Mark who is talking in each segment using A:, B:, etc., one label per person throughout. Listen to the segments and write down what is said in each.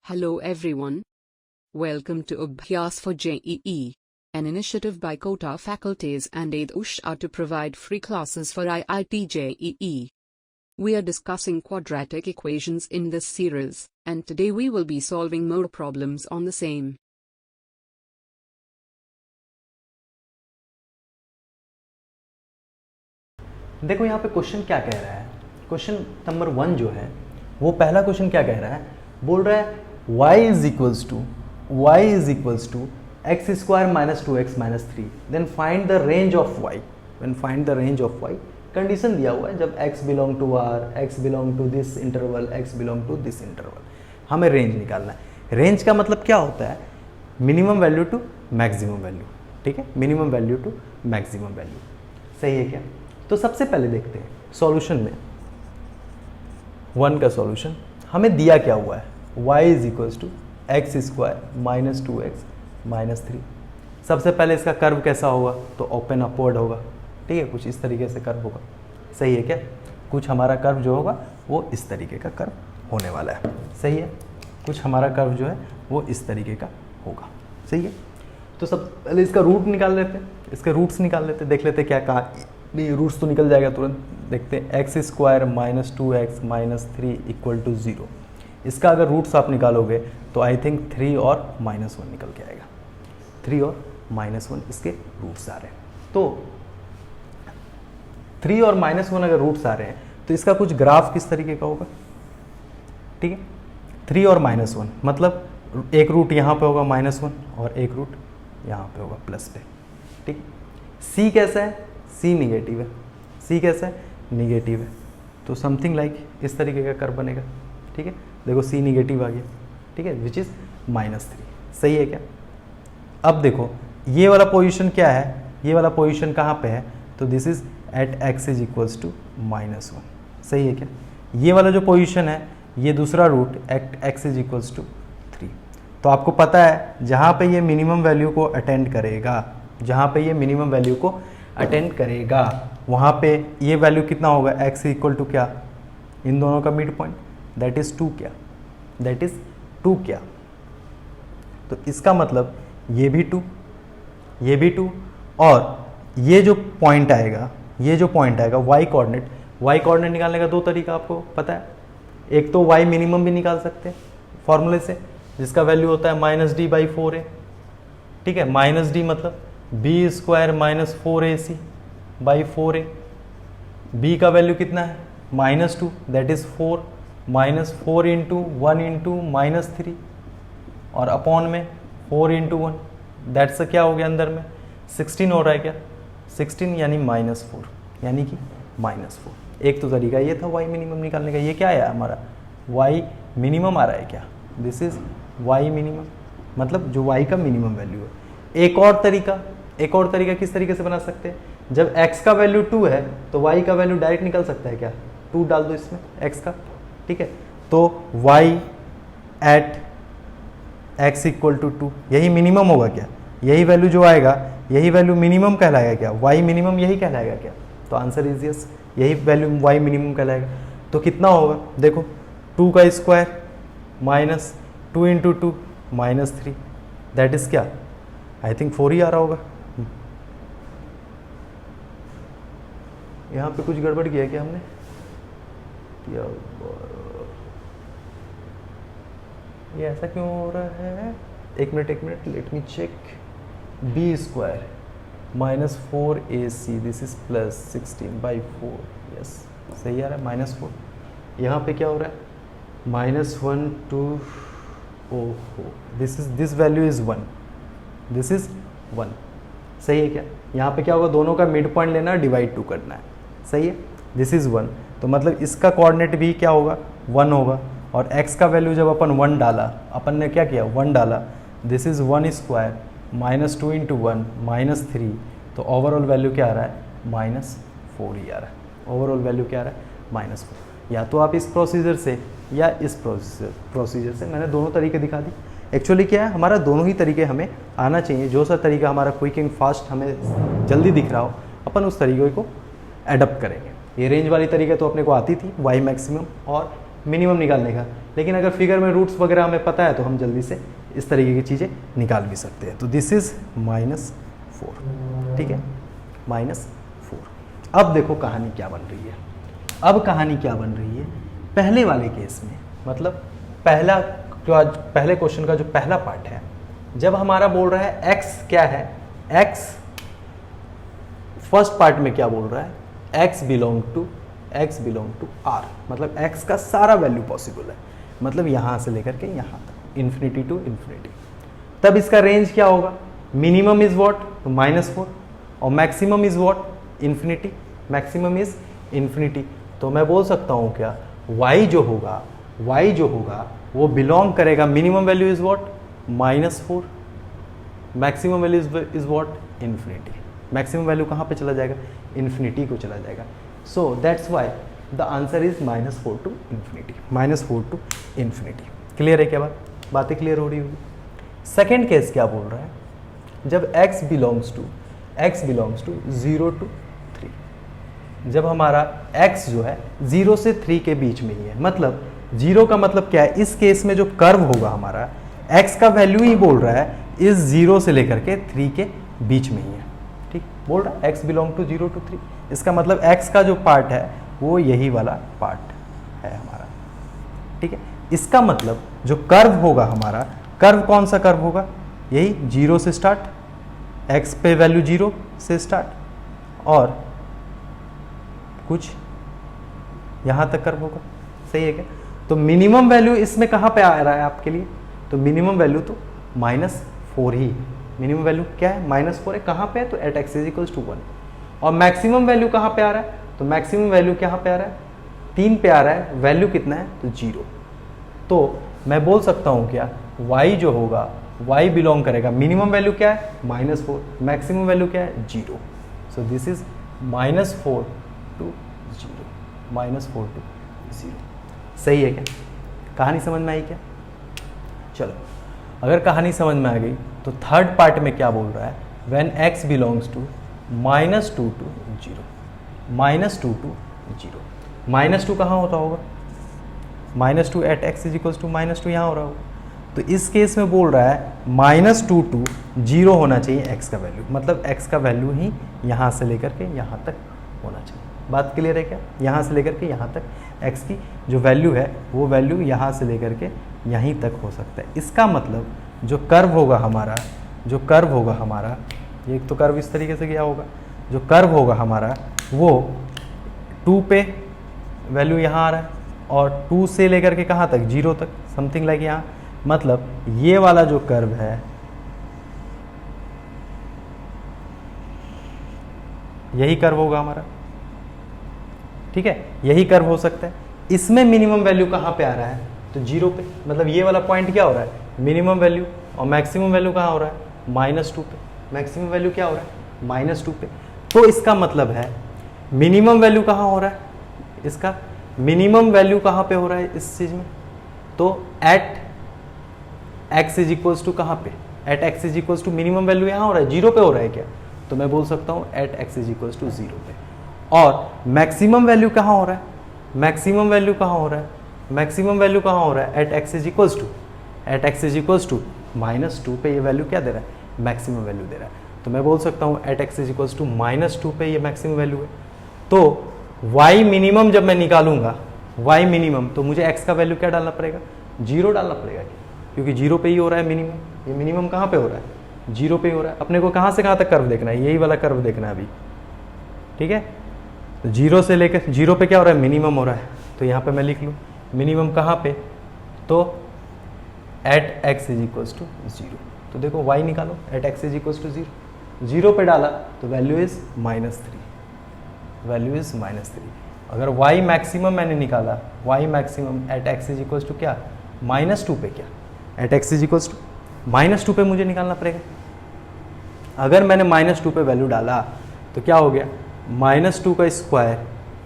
A: Hello everyone. Welcome to Abhyas for JEE, an initiative by Kota faculties and AID-USHA to provide free classes for IIT JEE. We are discussing quadratic equations in this series, and today we will be solving more problems on the same.
B: देखो यहाँ पे question क्या कह रहा है। Question number 1 जो है वो पहला क्वेश्चन क्या कह रहा है, बोल रहा है y is equals to x square minus 2x minus 3, then find the range of y। When find the range of y, condition दिया हुआ है जब x belong to r, x belong to this interval, x belong to this interval, हमें range निकालना है। Range का मतलब क्या होता है, minimum value to maximum value, ठीक है, minimum value to maximum value, सही है क्या। तो सबसे पहले देखते हैं सॉल्यूशन में 1 का सॉल्यूशन हमें दिया क्या हुआ है, y is equals to x square minus 2x minus 3। सबसे पहले इसका कर्व कैसा होगा, तो ओपन अपवर्ड होगा, ठीक है, कुछ इस तरीके से कर्व होगा, सही है क्या। कुछ हमारा कर्व जो होगा वो इस तरीके का कर्व होने वाला है, सही है, कुछ हमारा कर्व जो है वो इस तरीके का होगा, सही है। तो सब पहले इसका रूट निकाल लेते हैं, इसके रूट्स निकाल लेते हैं, देख लेते हैं क्या कहा, नहीं रूट्स तो निकल जाएगा तुरंत। देखते हैं x square minus 2x minus 3 equal to 0। इसका अगर रूट्स आप निकालोगे तो आई थिंक 3 और -1 निकल के आएगा, 3 और -1 इसके रूट्स आ रहे हैं। तो 3 और -1 अगर रूट्स आ रहे हैं तो इसका कुछ ग्राफ किस तरीके का होगा, ठीक है। 3 और -1 मतलब एक रूट यहाँ पे होगा -1 और एक रूट यहाँ पे होगा प्लस पे, ठीक। सी कैसा है, सी निगेटिव है, सी कैसा है, निगेटिव है, तो समथिंग लाइक इस तरीके का कर्व बनेगा, ठीक है। देखो सी निगेटिव आ गया, ठीक है, विच इज -3, सही है क्या। अब देखो ये वाला पोजीशन क्या है, ये वाला पोजीशन कहाँ पे है, तो this is at x is equals to -1, सही है क्या। ये वाला जो पोजीशन है ये दूसरा root at x is equals to 3। तो आपको पता है जहाँ पे ये मिनिमम वैल्यू को अटेंड करेगा, जहाँ पे ये मिनिमम वैल्यू को अटेंड करेगा वहाँ पे ये वैल्यू कितना होगा, x इक्वल टू क्या, इन दोनों का मिड पॉइंट, दैट इज 2 क्या, दैट इज 2 क्या। तो इसका मतलब ये भी 2, ये भी 2, और ये जो पॉइंट आएगा, ये जो पॉइंट आएगा y कोऑर्डिनेट निकालने का दो तरीका आपको पता है। एक तो y मिनिमम भी निकाल सकते हैं फॉर्मूले से, जिसका वैल्यू होता है -d/4a, ठीक है, -d मतलब b square minus 4ac by 4a। b का वैल्यू कितना है, -2, दैट इज 4, -4 इंटू 1 इंटू -3 और अपॉन में 4 इंटू 1, दैट्स क्या हो गया अंदर में 16 हो रहा है क्या, 16 यानी -4, यानी कि -4। एक तो तरीका ये था y मिनिमम निकालने का। ये क्या आया हमारा, y मिनिमम आ रहा है क्या, दिस इज y मिनिमम, मतलब जो y का मिनिमम वैल्यू है। एक और तरीका किस तरीके से बना सकते हैं, जब x का वैल्यू 2 है तो y का वैल्यू डायरेक्ट निकल सकता है क्या, 2 डाल दो इसमें x का, ठीक है। तो y at x equal to 2 यही मिनिमम होगा क्या, यही वैल्यू जो आएगा यही वैल्यू मिनिमम कहलाएगा क्या, y मिनिमम यही कहलाएगा क्या। तो आंसर इज यस, यही वैल्यू y मिनिमम कहलाएगा। तो कितना होगा, देखो 2 का square minus 2 into 2 -3, that is क्या, आई थिंक 4 ही आ रहा होगा। यहाँ पे कुछ गड़बड़ किया क्या हमने, ये ऐसा क्यों हो रहा है, एक minute let me check. b square minus 4ac this is plus 16/4, yes सही आ रहा है, -4। यहाँ पे क्या हो रहा है, -1 2, ओहो this value is 1, this is 1, सही है क्या। यहाँ पे क्या होगा, दोनों का मिड पॉइंट लेना है, डिवाइड 2 करना है, सही है, दिस इज 1। तो मतलब इसका कोऑर्डिनेट भी क्या होगा, 1 होगा, और x का वैल्यू जब अपन 1 डाला, अपन ने क्या किया 1 डाला, दिस इज 1 स्क्वायर -2 इंटू 1 -3, तो ओवरऑल वैल्यू क्या आ रहा है, -4 ही आ रहा है, ओवरऑल वैल्यू क्या आ रहा है, -4। या तो आप इस प्रोसीजर से या इस प्रोसीजर से, मैंने दोनों तरीके दिखा दी। एक्चुअली क्या है, हमारा दोनों ही तरीके हमें आना चाहिए, जो सा तरीका हमारा क्विक एंड फास्ट हमें जल्दी दिख रहा हो अपन उस तरीके को एडप्ट करेंगे। ये रेंज वाली तरीके तो अपने को आती थी, y मैक्सिमम और मिनिमम निकालने का। लेकिन अगर फिगर में रूट्स वगैरह हमें पता है तो हम जल्दी से इस तरीके की चीज़ें निकाल भी सकते हैं। तो दिस इज -4, ठीक है, -4। अब देखो कहानी क्या बन रही है। अब कहानी क्या बन रही है, पहले वाले केस में, मतलब पहले क्वेश्चन का जो पहला पार्ट है, जब हमारा बोल रहा है x क्या है, x फर्स्ट पार्ट में क्या बोल रहा है, x बिलोंग टू r, मतलब x का सारा वैल्यू पॉसिबल है, मतलब यहां से लेकर के यहां तक, इन्फिनिटी टू इन्फिनिटी। तब इसका रेंज क्या होगा, मिनिमम इज व्हाट, तो -4, और maximum is what, infinity, maximum is infinity. तो मैं बोल सकता हूं क्या, y जो होगा वो बिलोंग करेगा, minimum value is what, -4, maximum value is what, infinity. Maximum value कहाँ पे चला जाएगा, इन्फिनिटी को चला जाएगा। So that's why the answer is -4 to infinity, -4 to infinity. Clear है क्या बातें क्लियर हो रही होगी। सेकेंड केस क्या बोल रहा है, जब x बिलोंग्स टू 0 टू 3, जब हमारा x जो है 0 से 3 के बीच में ही है, मतलब 0 का मतलब क्या है, इस केस में जो कर्व होगा हमारा, x का वैल्यू ही बोल रहा है इस 0 से लेकर के 3 के बीच में ही है, ठीक, बोल रहा है x बिलोंग टू 0 टू 3, इसका मतलब x का जो पार्ट है वो यही वाला पार्ट है हमारा, ठीक है। इसका मतलब जो कर्व होगा हमारा, कर्व कौन सा कर्व होगा, यही 0 से स्टार्ट, x पे वैल्यू 0 से स्टार्ट और कुछ यहां तक कर्व होगा, सही है क्या। तो मिनिमम वैल्यू इसमें कहां पे आ रहा है आपके लिए, तो मिनिमम वैल्यू तो -4 ही, मिनिमम वैल्यू क्या है, -4 है, कहां पे है, तो एट x = 1। और मैक्सिमम वैल्यू कहां पे आ रहा है, तो मैक्सिमम वैल्यू कहां पे आ रहा है, 3 पे आ रहा है, वैल्यू कितना है, तो 0। तो मैं बोल सकता हूं क्या, y जो होगा, y बिलोंग करेगा, मिनिमम वैल्यू क्या है, -4, मैक्सिमम वैल्यू क्या है, 0। सो दिस इज -4 टू 0, सही है क्या, कहानी समझ में आई क्या। चलो अगर कहानी समझ में आ गई तो थर्ड पार्ट में क्या बोल रहा है, when x belongs to -2 to 0, -2 to 0, -2 कहाँ होता होगा, -2 एट x = -2 यहाँ हो रहा होगा। तो इस केस में बोल रहा है -2 टू 0 होना चाहिए x का वैल्यू, मतलब x का वैल्यू ही यहाँ से लेकर के यहाँ तक होना चाहिए। बात क्लियर है क्या, यहाँ से लेकर के यहाँ तक x की जो वैल्यू है वो वैल्यू यहाँ से लेकर के यहीं तक हो सकता है। इसका मतलब जो कर्व होगा हमारा, एक तो कर्व इस तरीके से गया होगा, जो कर्व होगा हमारा वो 2 पे वैल्यू यहाँ आ रहा है और 2 से लेकर के कहाँ तक, 0 तक, समथिंग लाइक यहाँ, मतलब ये वाला जो कर्व है यही कर्व होगा हमारा, ठीक है, यही कर्व हो सकता है। इसमें मिनिमम वैल्यू कहाँ पे आ रहा है, तो 0 पे, मतलब ये वाला पॉइंट क्या हो रहा है, मिनिमम वैल्यू, और मैक्सिमम वैल्यू कहाँ हो रहा है, -2 पे, मैक्सिमम वैल्यू क्या हो रहा है, -2 पे। तो इसका मतलब है मिनिमम वैल्यू कहाँ हो रहा है, इसका मिनिमम वैल्यू कहाँ पे हो रहा है इस चीज में, तो एट x = कहाँ पे, एट x = मिनिमम वैल्यू यहाँ हो रहा है, 0 पे हो रहा है क्या, तो मैं बोल सकता हूँ एट x = 0 पे। और मैक्सिमम वैल्यू कहाँ हो रहा है, मैक्सिमम वैल्यू कहाँ हो रहा है, मैक्सिमम वैल्यू कहाँ हो रहा है, एट x = -2 पे ये वैल्यू क्या दे रहा है, मैक्सिमम वैल्यू दे रहा है। तो मैं बोल सकता हूँ एट x = -2 पे ये मैक्सिमम वैल्यू है। तो y मिनिमम जब मैं निकालूंगा, y मिनिमम, तो मुझे x का वैल्यू क्या डालना पड़ेगा, 0 डालना पड़ेगा, क्योंकि 0 पे ही हो रहा है मिनिमम। ये मिनिमम कहाँ पे हो रहा है, 0 पे ही हो रहा है। अपने को कहाँ से कहाँ तक कर्व देखना है, यही वाला कर्व देखना है अभी, ठीक है। तो 0 से लेकर 0 पे क्या हो रहा है, मिनिमम हो रहा है, तो यहाँ पे मैं लिख लूँ मिनिमम कहाँ पे, तो एट x = 0। तो देखो y निकालो, एट x = 0, 0 पे डाला तो वैल्यू इज -3, अगर y मैक्सिमम मैंने निकाला, y मैक्सिमम एट x = क्या, -2 पे, क्या एट x = -2 पे मुझे निकालना पड़ेगा। अगर मैंने -2 पे वैल्यू डाला तो क्या हो गया, -2 का square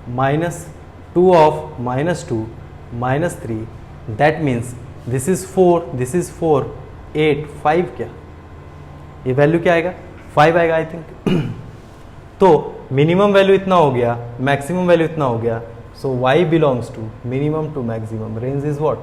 B: -2 of -2 -3, that means this is 4, 8, 5, क्या ये वैल्यू क्या आएगा, 5 आएगा आई थिंक। तो मिनिमम वैल्यू इतना हो गया, मैक्सिमम वैल्यू इतना हो गया, So y belongs to minimum to maximum. Range is what?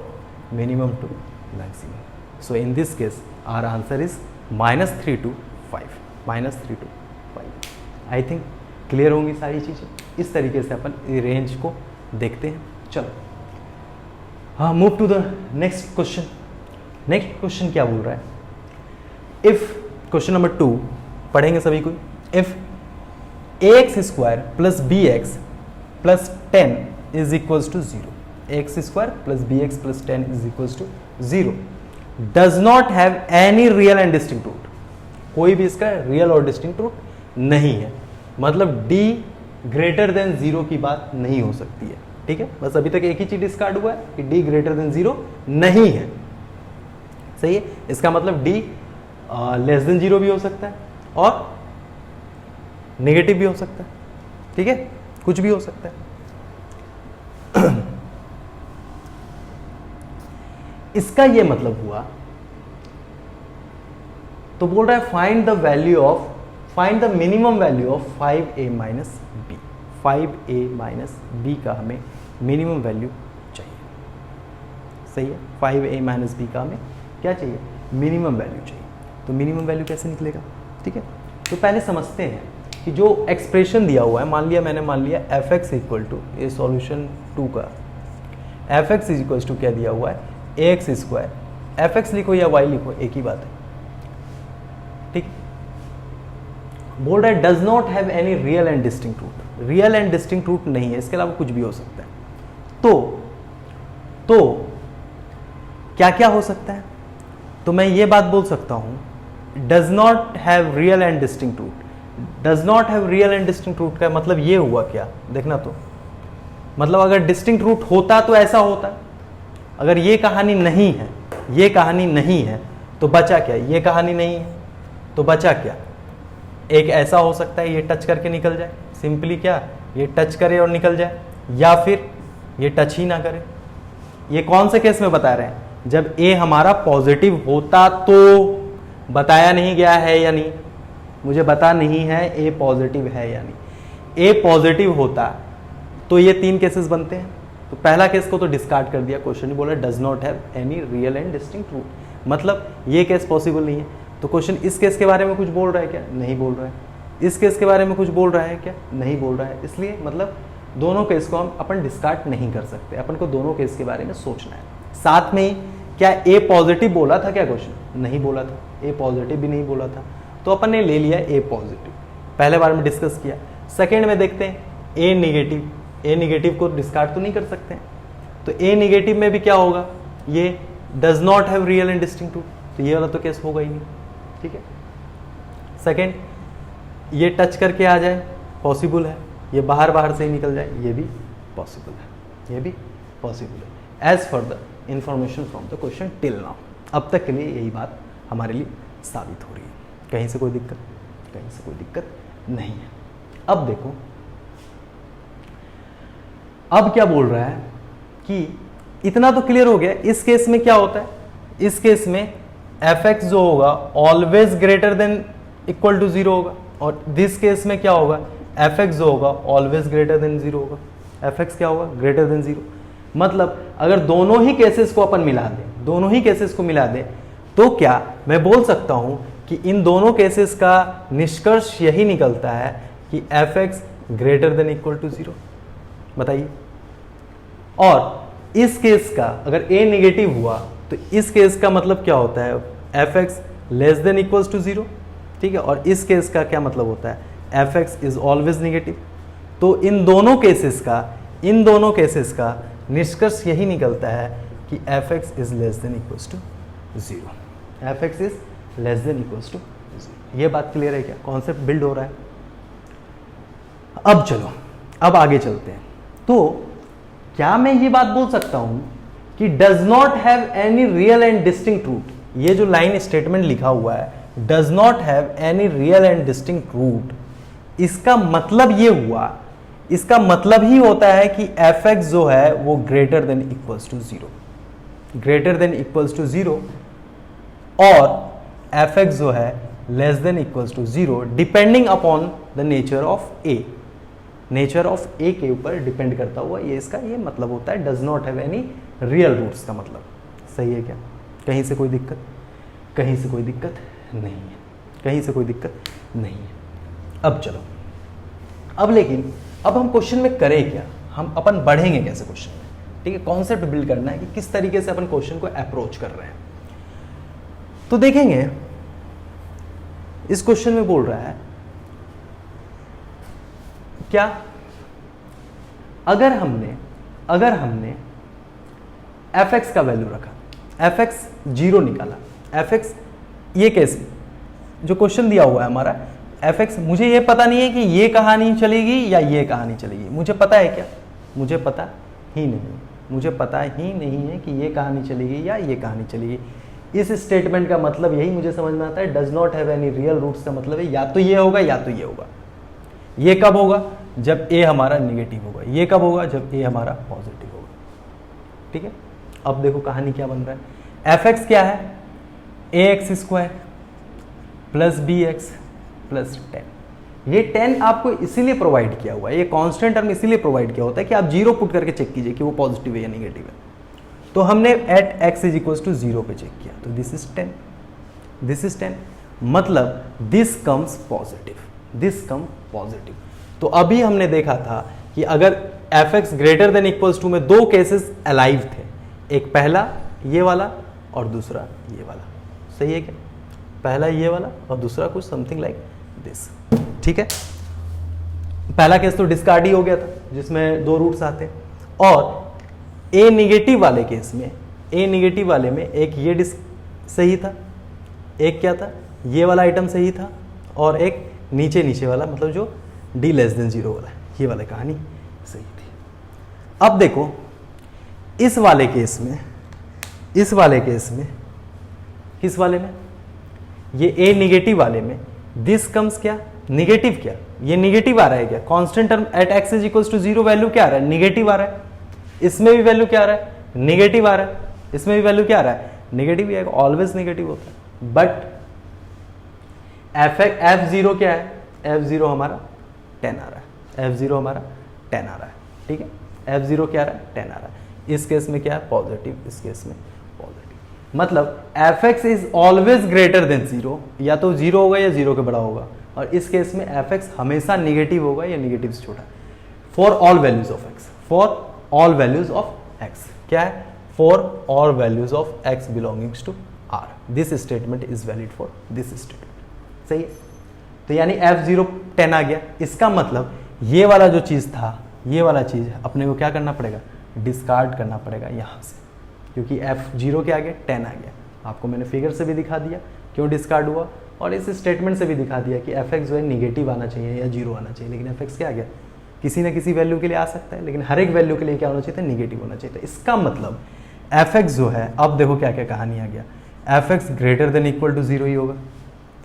B: Minimum to maximum. So in this case our answer is -3 to 5. -3 to 5. I think clear होंगी सारी चीज़ें. इस तरीके से अपन रेंज को देखते हैं. चलो हाँ, move to the next question. Next question क्या बोल रहा है? इफ क्वेश्चन नंबर 2 पढ़ेंगे सभी को. If ax² plus bx plus 10 is equals to 0. ax² plus bx plus 10 is equals to 0 does not have any real and distinct root. कोई भी इसका रियल और डिस्टिंक्ट रूट नहीं है. मतलब d ग्रेटर देन 0 की बात नहीं हो सकती है. ठीक है, बस अभी तक एक ही चीज डिस्कार्ड हुआ है कि d ग्रेटर देन 0 नहीं है. सही है. इसका मतलब d लेस देन 0 भी हो सकता है और नेगेटिव भी हो सकता है. ठीक है, कुछ भी हो सकता है. इसका ये मतलब हुआ, तो बोल रहा है find the minimum value of 5a minus b. 5a minus b का हमें मिनिमम वैल्यू चाहिए. सही है, 5a माइनस बी का हमें क्या चाहिए? मिनिमम वैल्यू चाहिए. तो मिनिमम वैल्यू कैसे निकलेगा? ठीक है, तो पहले समझते हैं कि जो एक्सप्रेशन दिया हुआ है, मैंने मान लिया fx इक्वल टू, ये सॉल्यूशन 2 का fx इज इक्वल टू क्या दिया हुआ है? ax². fx लिखो या y लिखो एक ही बात है. ठीक, बोल रहा है does not have any real and distinct root. Real and distinct root नहीं है, इसके अलावा कुछ भी हो सकता है. तो क्या क्या हो सकता है? तो मैं ये बात बोल सकता हूं, does not have real and distinct root. Does not have real and distinct root का मतलब ये हुआ क्या? देखना, तो मतलब अगर डिस्टिंक्ट रूट होता तो ऐसा होता. अगर ये कहानी नहीं है, ये कहानी नहीं है, तो बचा क्या? ये कहानी नहीं है तो बचा क्या? एक ऐसा हो सकता है ये टच करके निकल जाए, सिंपली क्या, ये टच करे और निकल जाए, या फिर ये टच ही ना करे. ये कौन से केस में बता रहे हैं? जब ए हमारा पॉजिटिव होता तो. बताया नहीं गया है या नहीं, मुझे बता नहीं है ए पॉजिटिव है या नहीं. ए पॉजिटिव होता तो ये 3 केसेस बनते हैं. तो पहला केस को तो डिस्कार्ड कर दिया, क्वेश्चन ही बोला does not have any real and distinct root, मतलब ये केस पॉसिबल नहीं है. तो क्वेश्चन इस केस के बारे में कुछ बोल रहा है क्या? नहीं बोल रहा है. इस केस के बारे में कुछ बोल रहा है क्या? नहीं बोल रहा है. इसलिए मतलब दोनों केस को हम अपन डिस्कार्ड नहीं कर सकते. अपन को दोनों केस के बारे में सोचना है. साथ में ही क्या ए पॉजिटिव बोला था क्या क्वेश्चन? नहीं बोला था. ए पॉजिटिव भी नहीं बोला था, तो अपन ने ले लिया ए पॉजिटिव. पहले बार में डिस्कस किया. सेकेंड में देखते हैं ए निगेटिव. ए निगेटिव को डिस्कार्ड तो नहीं कर सकते हैं, तो ए निगेटिव में भी क्या होगा? ये does not have real and distinct root, तो ये वाला तो केस होगा ही नहीं. ठीक है. सेकेंड, ये टच करके आ जाए, पॉसिबल है. ये बाहर से ही निकल जाए, ये भी पॉसिबल है. ये भी पॉसिबल है as for the information from the question till now. अब तक के लिए यही बात हमारे लिए साबित हो रही है. कहीं से कोई दिक्कत नहीं है. अब देखो, अब क्या बोल रहा है कि इतना तो क्लियर हो गया. इस केस में क्या होता है? इस केस में fx जो होगा always greater than equal to 0 होगा, और दिस केस में क्या होगा? fx जो होगा ऑलवेज ग्रेटर देन 0 होगा. fx क्या होगा? Greater than 0. मतलब अगर दोनों ही केसेस को अपन मिला दें, तो क्या मैं बोल सकता हूं कि इन दोनों केसेस का निष्कर्ष यही निकलता है कि fx greater than equal to 0. बताइए. और इस केस का अगर a निगेटिव हुआ तो इस केस का मतलब क्या होता है? fx less than equals to 0. ठीक है. और इस केस का क्या मतलब होता है? fx is always negative. तो इन दोनों केसेस का निष्कर्ष यही निकलता है कि fx is less than equals to 0. fx is less than equals to 0. ये बात क्लियर है क्या? कॉन्सेप्ट बिल्ड हो रहा है. अब चलो, अब आगे चलते हैं. तो क्या मैं ये बात बोल सकता हूं कि does not have any real and distinct root? ये जो लाइन स्टेटमेंट लिखा हुआ है, does not have any real and distinct root, इसका मतलब ये हुआ, इसका मतलब ही होता है कि fx जो है वो greater than equals to 0. Greater than equals to 0 और fx जो है less than equals to 0 depending upon the nature of a. Nature of a के ऊपर डिपेंड करता हुआ, ये इसका ये मतलब होता है, does not have any real roots का मतलब। सही है क्या? कहीं से कोई दिक्कत? कहीं से कोई दिक्कत नहीं है, कहीं से कोई दिक्कत नहीं है। अब चलो, अब लेकिन अब हम क्वेश्चन में करें क्या, हम अपन बढ़ेंगे कैसे क्वेश्चन में, ठीक है? कॉन्सेप्ट बिल्ड करना है कि किस तरीके से अपन क्वेश्चन को अप्रोच कर रहे हैं। तो देखेंगे इस क्वेश्चन में बोल रहा है क्या, अगर हमने fx का वैल्यू रखा, fx 0 निकाला, fx ये कैसे, जो क्वेश्चन दिया हुआ है हमारा fx, मुझे ये पता नहीं है कि ये कहानी चलेगी या ये कहानी चलेगी। मुझे पता है क्या? मुझे पता ही नहीं है, मुझे पता ही नहीं है कि ये कहानी चलेगी या ये कहानी चलेगी। इस स्टेटमेंट का मतलब यही मुझे समझ में आता है, does not have any real roots का मतलब है या तो ये होगा या तो ये होगा। ये कब होगा? जब a हमारा निगेटिव होगा। ये कब होगा? जब a हमारा पॉजिटिव होगा। ठीक है, अब देखो कहानी क्या बन रहा है। fx क्या है? ax square plus bx plus 10। ये 10 आपको इसीलिए प्रोवाइड किया हुआ है, ये कांस्टेंट टर्म इसीलिए प्रोवाइड किया होता है कि आप 0 पुट करके चेक कीजिए कि वो पॉजिटिव है या निगेटिव है। तो हमने at x is equal to 0 पे चेक किया, तो दिस इज 10, दिस इज 10, मतलब this comes positive, this come positive. तो अभी हमने देखा था कि अगर fx greater than equals to में दो केसेस अलाइव थे, एक पहला ये वाला और दूसरा ये वाला। सही है क्या? पहला ये वाला और दूसरा कुछ समथिंग लाइक दिस। ठीक है, पहला केस तो डिस्कार्ड ही हो गया था जिसमें दो रूट्स आते हैं, और ए निगेटिव वाले केस में, ए निगेटिव वाले में एक ये सही था, एक क्या था, ये वाला आइटम सही था, और एक नीचे नीचे वाला, मतलब जो d लेस देन 0 वाला, ये वाला कहानी सही थी। अब देखो इस वाले केस में, इस वाले केस में, किस वाले में, ये a निगेटिव वाले में दिस कम्स क्या, निगेटिव क्या, ये निगेटिव आ रहा है क्या, constant term at x is equals to 0 value क्या आ रहा है, निगेटिव आ रहा है। इसमें भी वैल्यू क्या आ रहा है, निगेटिव आ रहा है। इसमें भी वैल्यू क्या आ रहा है, नेगेटिव ही आएगा, ऑलवेज नेगेटिव होता है। बट f0 क्या है, f0 हमारा 10 आ रहा है, f0 हमारा 10 आ रहा है। ठीक है, f0 क्या आ रहा है, 10 आ रहा है। इस केस में क्या है, पॉजिटिव, इस केस में पॉजिटिव, मतलब fx is always greater than 0, या तो 0 होगा या 0 के बड़ा होगा, और इस केस में fx हमेशा निगेटिव होगा या निगेटिव से छोटा, for all values of x, for all values of x। क्या है, for all values of x belongings to r, this statement is valid for this statement. सही है, तो यानी f0 10 आ गया। इसका मतलब ये वाला जो चीज था, ये वाला चीज अपने को क्या करना पड़ेगा, डिस्कार्ड करना पड़ेगा यहां से, क्योंकि f0 के आगे 10 आ गया। आपको मैंने फिगर से भी दिखा दिया क्यों डिस्कार्ड हुआ, और इस स्टेटमेंट से भी दिखा दिया कि fx जो है निगेटिव आना चाहिए या 0 आना चाहिए, लेकिन fx क्या आ गया, किसी ना किसी वैल्यू के लिए आ सकता है, लेकिन हर एक वैल्यू के लिए क्या होना चाहिए था, निगेटिव होना चाहिए था। इसका मतलब fx जो है, अब देखो क्या क्या कहानी आ गया, fx greater than equal to 0 ही होगा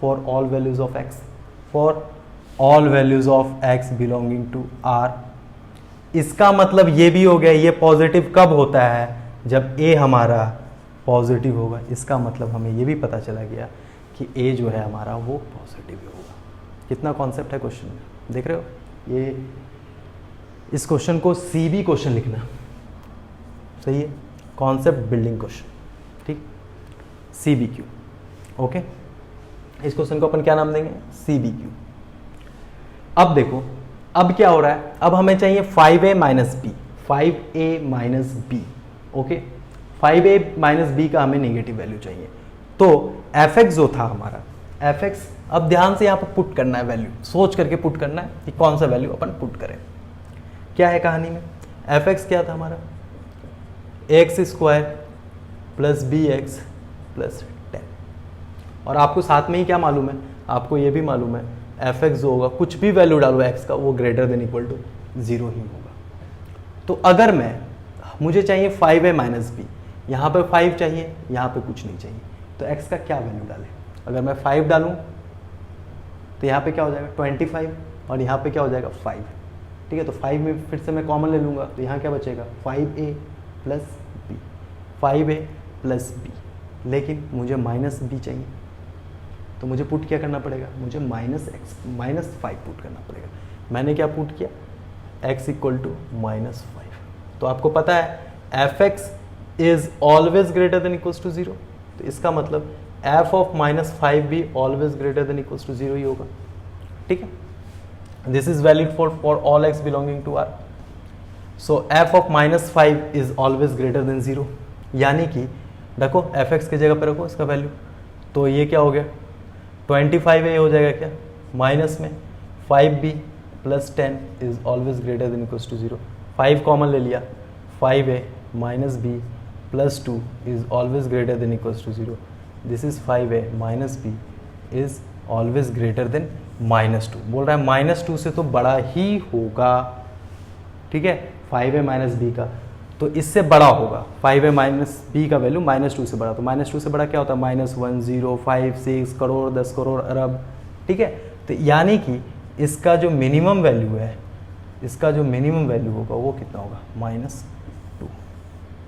B: for all values of x, for all values of x belonging to r। इसका मतलब ये भी हो गया, ये पॉजिटिव कब होता है, जब a हमारा पॉजिटिव होगा। इसका मतलब हमें ये भी पता चला गया कि a जो है हमारा वो पॉजिटिव होगा। कितना कॉन्सेप्ट है क्वेश्चन में, देख रहे हो। ये इस क्वेश्चन को CB क्वेश्चन लिखना, सही है, कॉन्सेप्ट बिल्डिंग क्वेश्चन, ठीक, CBQ। ओके, इस क्वेश्चन को अपन क्या नाम देंगे, CBQ। अब देखो अब क्या हो रहा है, अब हमें चाहिए 5a minus b, 5a minus b. Okay, 5a minus b का हमें नेगेटिव वैल्यू चाहिए। तो fx जो था हमारा, fx, अब ध्यान से यहाँ पर पुट करना है वैल्यू, सोच करके पुट करना है कि कौन सा वैल्यू अपन पुट करें। क्या है कहानी में, fx क्या था हमारा, x square plus bx plus 10, और आपको साथ में ही क्या मालूम है, आपको ये भी मालूम है fx जो होगा, कुछ भी वैल्यू डालो x का, वो ग्रेटर देन इक्वल टू 0 ही होगा। तो अगर मुझे चाहिए 5a माइनस बी, यहाँ पे 5 चाहिए, यहाँ पे कुछ नहीं चाहिए, तो x का क्या वैल्यू डालें। अगर मैं 5 डालूँ तो यहाँ पे क्या हो जाएगा 25, और यहाँ पे क्या हो जाएगा 5। ठीक है, तो 5 में फिर से मैं कॉमन ले लूँगा, तो यहाँ क्या बचेगा 5a plus B, 5a plus B, लेकिन मुझे माइनस बी चाहिए, तो मुझे पुट क्या करना पड़ेगा, मुझे -5 पुट करना पड़ेगा। मैंने क्या पुट किया, x इक्वल टू -5। तो आपको पता है f(x) is always greater than equals to 0, तो इसका मतलब f ऑफ -5 भी always greater than equals to 0 ही होगा। ठीक है, this is valid for all x belonging to R। So f of -5 is always greater than 0, यानी कि देखो f(x) की जगह पर रखो इसका वैल्यू, तो ये क्या हो गया 25a हो जाएगा क्या, माइनस में 5b plus 10 is always greater than equals to 0। 5 common ले लिया, 5a minus b plus 2 is always greater than equals to 0। This is 5a minus b is always greater than -2। बोल रहा है -2 से तो बड़ा ही होगा। ठीक है, 5a माइनस b का तो इससे बड़ा होगा, 5a माइनस b का वैल्यू -2 से बड़ा, तो -2 से बड़ा क्या होता है -1, 0, 5, 6 करोड़, 10 करोड़, अरब। ठीक है, तो यानी कि इसका जो मिनिमम वैल्यू है, इसका जो मिनिमम वैल्यू होगा वो कितना होगा -2।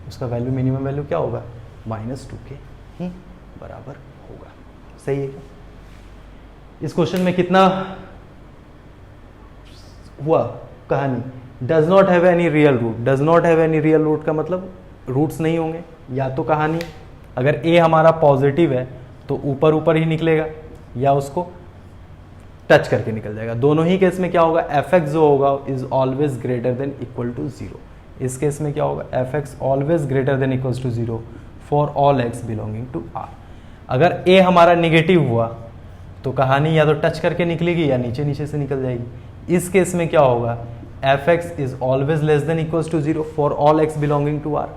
B: उसका वैल्यू मिनिमम वैल्यू क्या होगा -2 के ही बराबर होगा। सही है क्या? इस क्वेश्चन में कितना हुआ कहानी, does not have any real root. Does not have any real root का मतलब रूट्स नहीं होंगे, या तो कहानी अगर a हमारा पॉजिटिव है तो ऊपर ऊपर ही निकलेगा या उसको टच करके निकल जाएगा। दोनों ही केस में क्या होगा, f(x) जो होगा is always greater than equal to 0। इस केस में क्या होगा, f(x) always greater than equal to 0 for all x belonging to R। अगर a हमारा निगेटिव हुआ तो कहानी या तो टच करके निकलेगी या नीचे नीचे से निकल जाएगी। इस केस में क्या होगा, f(x) is always less than equal to 0 for all x belonging to R।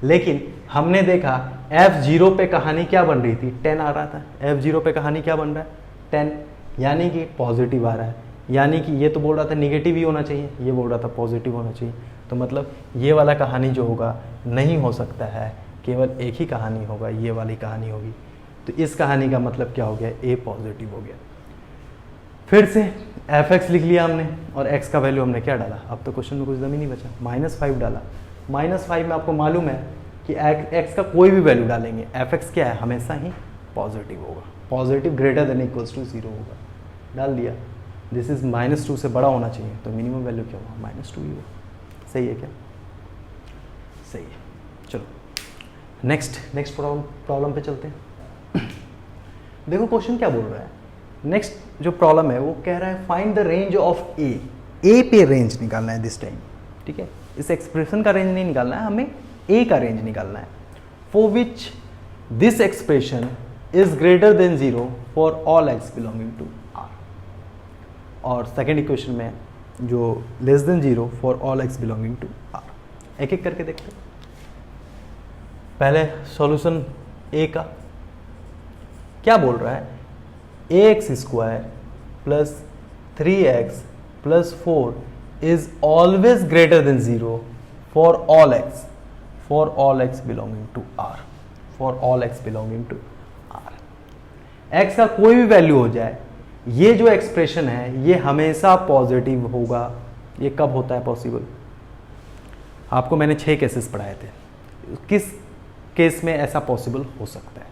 B: लेकिन हमने देखा f0 पे कहानी क्या बन रही थी, 10 आ रहा था। f0 पे कहानी क्या बन रहा है 10, यानी कि पॉजिटिव आ रहा है, यानी कि ये तो बोल रहा था निगेटिव ही होना चाहिए, ये बोल रहा था पॉजिटिव होना चाहिए। तो मतलब ये वाला कहानी जो होगा नहीं हो सकता है, केवल एक ही कहानी होगा, ये वाली कहानी होगी। तो इस कहानी का मतलब क्या हो गया, a पॉजिटिव हो गया। फिर से f(x) लिख लिया हमने और x का वैल्यू हमने क्या डाला, अब तो क्वेश्चन में कुछ दम ही नहीं बचा, -5 डाला। -5 में आपको मालूम है कि x का कोई भी वैल्यू डालेंगे f(x) क्या है, हमेशा ही पॉजिटिव होगा, positive greater than equals to 0 होगा। डाल दिया, दिस इज -2 से बड़ा होना चाहिए, तो मिनिमम वैल्यू क्या होगा -2 ही होगा। सही है क्या? सही है। चलो नेक्स्ट प्रॉब्लम पे चलते हैं। देखो क्वेश्चन क्या बोल रहा है, नेक्स्ट जो प्रॉब्लम है वो कह रहा है फाइंड द रेंज ऑफ ए पे रेंज निकालना है दिस टाइम। ठीक है, इस एक्सप्रेशन का रेंज नहीं निकालना है, हमें ए का रेंज निकालना है। For which this expression is greater than 0 for all x belonging to R। और सेकेंड इक्वेशन में जो less than 0 for all x belonging to R। एक एक करके देखते हैं। पहले सॉल्यूशन ए का क्या बोल रहा है, ax² plus 3x plus 4 is always greater than 0 for all x belonging to R। For all x belonging to R, x का कोई भी वैल्यू हो जाए, ये जो एक्सप्रेशन है ये हमेशा पॉजिटिव होगा। ये कब होता है पॉसिबल, आपको मैंने 6 केसेस पढ़ाए थे। किस केस में ऐसा पॉसिबल हो सकता है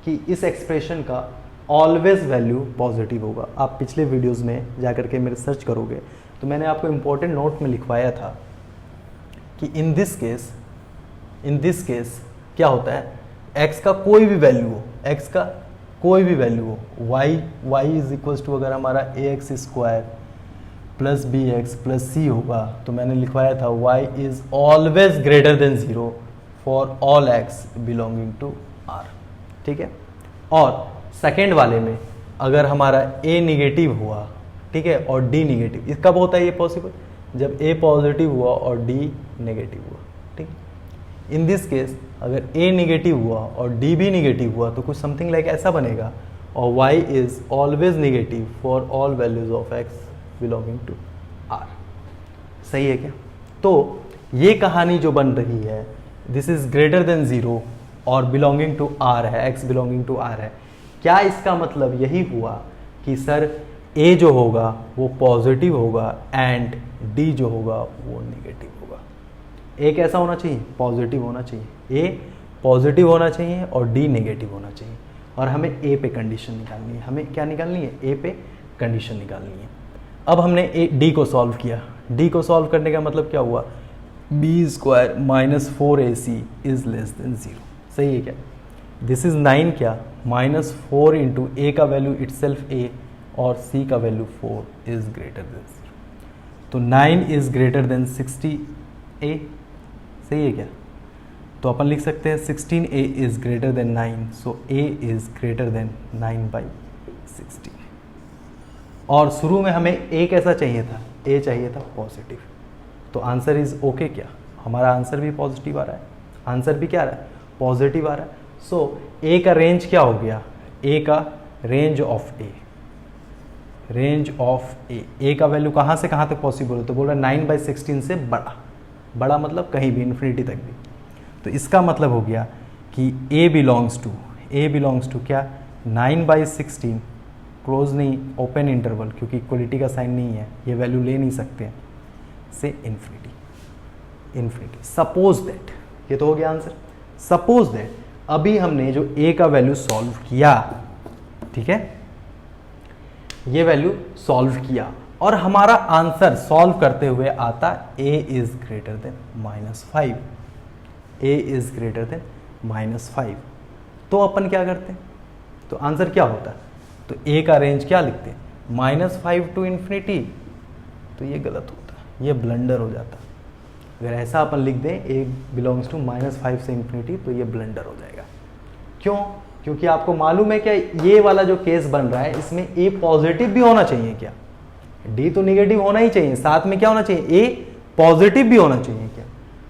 B: कि इस एक्सप्रेशन का ऑलवेज वैल्यू पॉजिटिव होगा। आप पिछले वीडियोस में जाकर के मेरे सर्च करोगे तो मैंने आपको इंपॉर्टेंट नोट में लिखवाया था कि इन दिस केस क्या होता है, x का कोई भी वैल्यू हो, x का कोई भी वैल्यू हो, y इज इक्वल्स टू अगर हमारा ax² plus bx plus c होगा तो मैंने लिखवाया था y is always greater than 0 for all x belonging to R। ठीक है, और सेकेंड वाले में अगर हमारा a निगेटिव हुआ, ठीक है, और d निगेटिव, इस कब होता है ये पॉसिबल, जब a पॉजिटिव हुआ और d नेगेटिव हुआ। ठीक, इन दिस केस अगर a निगेटिव हुआ और d भी निगेटिव हुआ तो कुछ समथिंग लाइक ऐसा बनेगा, और y is always negative for all values of x belonging to R। सही है क्या? तो ये कहानी जो बन रही है दिस इज ग्रेटर देन 0 और बिलोंगिंग टू R है, x बिलोंगिंग टू R है। क्या इसका मतलब यही हुआ कि सर a जो होगा वो पॉजिटिव होगा एंड d जो होगा वो नेगेटिव होगा। a कैसा होना चाहिए, पॉजिटिव होना चाहिए, a पॉजिटिव होना चाहिए और d नेगेटिव होना चाहिए। और हमें a पे कंडीशन निकालनी है, हमें क्या निकालनी है, a पे कंडीशन निकालनी है। अब हमने d को सॉल्व किया, डी को सॉल्व करने का मतलब क्या हुआ, b square minus 4ac is less than 0, सही है क्या। दिस इज 9 क्या, माइनस 4 इंटू ए का वैल्यू इट सेल्फ ए और सी का वैल्यू 4 इज ग्रेटर देन 0, तो 9 इज ग्रेटर देन 60a, सही है क्या। तो अपन लिख सकते हैं 16a is greater then 9, so a is greater then 9/16। और शुरू में हमें a कैसा चाहिए था, a चाहिए था पॉजिटिव, तो आंसर इज ओके क्या, हमारा आंसर भी पॉजिटिव आ रहा है, आंसर भी क्या आ रहा है, पॉजिटिव आ रहा है। सो a का रेंज क्या हो गया, a का range of a, range of a का वैल्यू कहाँ से कहाँ तक पॉसिबल हो, तो बोल रहा है 9/16 से बड़ा, बड़ा मतलब कहीं भी इन्फिनिटी तक भी। तो इसका मतलब हो गया कि a बिलोंग्स टू क्या, 9/16 क्लोज नहीं, ओपन इंटरवल, क्योंकि इक्वलिटी का साइन नहीं है, ये वैल्यू ले नहीं सकते हैं, से इन्फिनिटी। सपोज दैट, ये तो हो गया आंसर। सपोज दैट अभी हमने जो a का वैल्यू सॉल्व किया, ठीक है, ये वैल्यू सॉल्व किया और हमारा आंसर सॉल्व करते हुए आता a is greater then -5, a is greater then -5, तो अपन क्या करते हैं, तो आंसर क्या होता है, तो a का रेंज क्या लिखते हैं, -5 टू इन्फिनिटी, तो ये गलत होता है, ये ब्लंडर हो जाता है। अगर ऐसा अपन लिख दें a बिलोंग्स टू -5 से इन्फिनिटी, तो ये ब्लंडर हो जाएगा। क्यों, क्योंकि आपको मालूम है क्या, ये वाला जो केस बन रहा है इसमें a पॉजिटिव भी होना चाहिए क्या, d तो निगेटिव होना ही चाहिए, साथ में क्या होना चाहिए, a पॉजिटिव भी होना चाहिए क्या।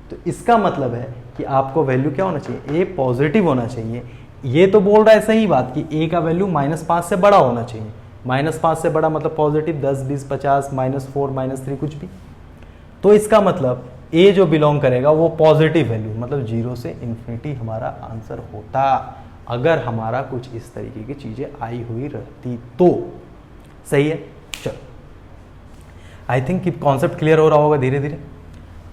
B: तो इसका मतलब है कि आपको वैल्यू क्या होना चाहिए, a पॉजिटिव होना चाहिए। ये तो बोल रहा है सही बात कि a का वैल्यू -5 से बड़ा होना चाहिए, -5 से बड़ा मतलब पॉजिटिव 10, 20, 50, -4, -3 कुछ भी। तो इसका मतलब a जो बिलोंग करेगा वो पॉजिटिव वैल्यू, मतलब 0 से इन्फिनिटी हमारा आंसर होता, अगर हमारा कुछ इस तरीके की चीजें आई हुई रहती तो। सही है, चलो आई थिंक कि कॉन्सेप्ट क्लियर हो रहा होगा धीरे धीरे।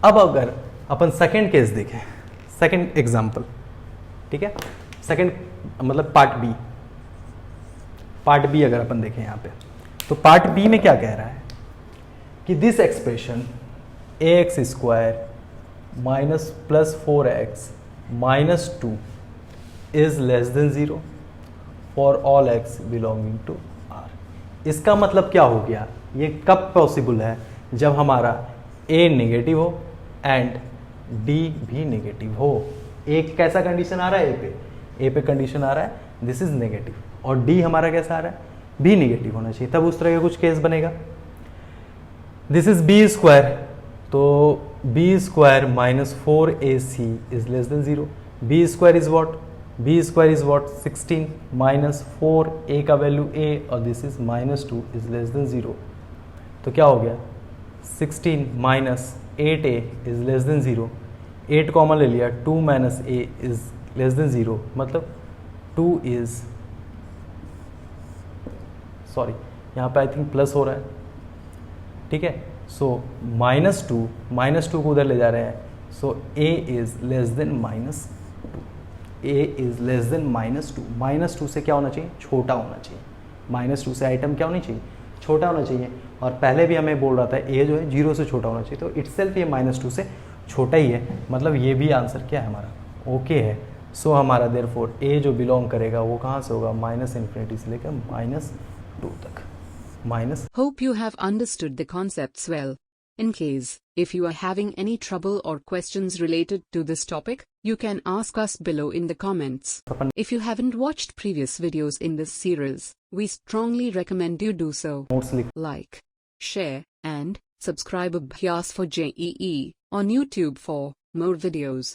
B: अब अगर अपन सेकंड केस देखें, सेकंड एग्जांपल, ठीक है, सेकंड मतलब पार्ट बी अगर अपन देखें यहाँ पे, तो पार्ट बी में क्या कह रहा है कि this expression ax square minus +4x -2 is less than 0 for all x belonging to r। इसका मतलब क्या हो गया, ये कब पॉसिबल है, जब हमारा a नेगेटिव हो एंड d भी नेगेटिव हो। एक कैसा कंडीशन आ रहा है, a पे कंडीशन आ रहा है दिस इज नेगेटिव, और d हमारा कैसा आ रहा है, b नेगेटिव होना चाहिए, तब उस तरह का कुछ केस बनेगा। दिस इज b स्क्वायर, तो b square -4ac is less than 0। b square is what, b square is what 16 -4 a का वैल्यू a और this is -2 is less than 0। तो क्या हो गया, 16 -8a is less than 0, 8 common ले लिया, 2 - a is less than 0, मतलब 2 is, sorry यहाँ पे आई थिंक प्लस हो रहा है, ठीक है, सो -2 को उधर ले जा रहे हैं, सो a is less then -2, a is less then -2, -2 से क्या होना चाहिए, छोटा होना चाहिए, -2 से आइटम क्या होनी चाहिए, छोटा होना चाहिए। और पहले भी हमें बोल रहा था a जो है 0 से छोटा होना चाहिए, तो इटसेल्फ ये -2 से छोटा ही है, मतलब ये भी आंसर क्या है हमारा, ओके है। सो हमारा देयरफॉर a जो बिलोंग करेगा वो कहाँ से होगा, -∞ से लेकर -2 तक,
A: Hope you have understood the concepts well. In case, if you are having any trouble or questions related to this topic, you can ask us below in the comments. If you haven't watched previous videos in this series, we strongly recommend you do so. Like, share, and subscribe Abhyas for JEE on YouTube for more videos.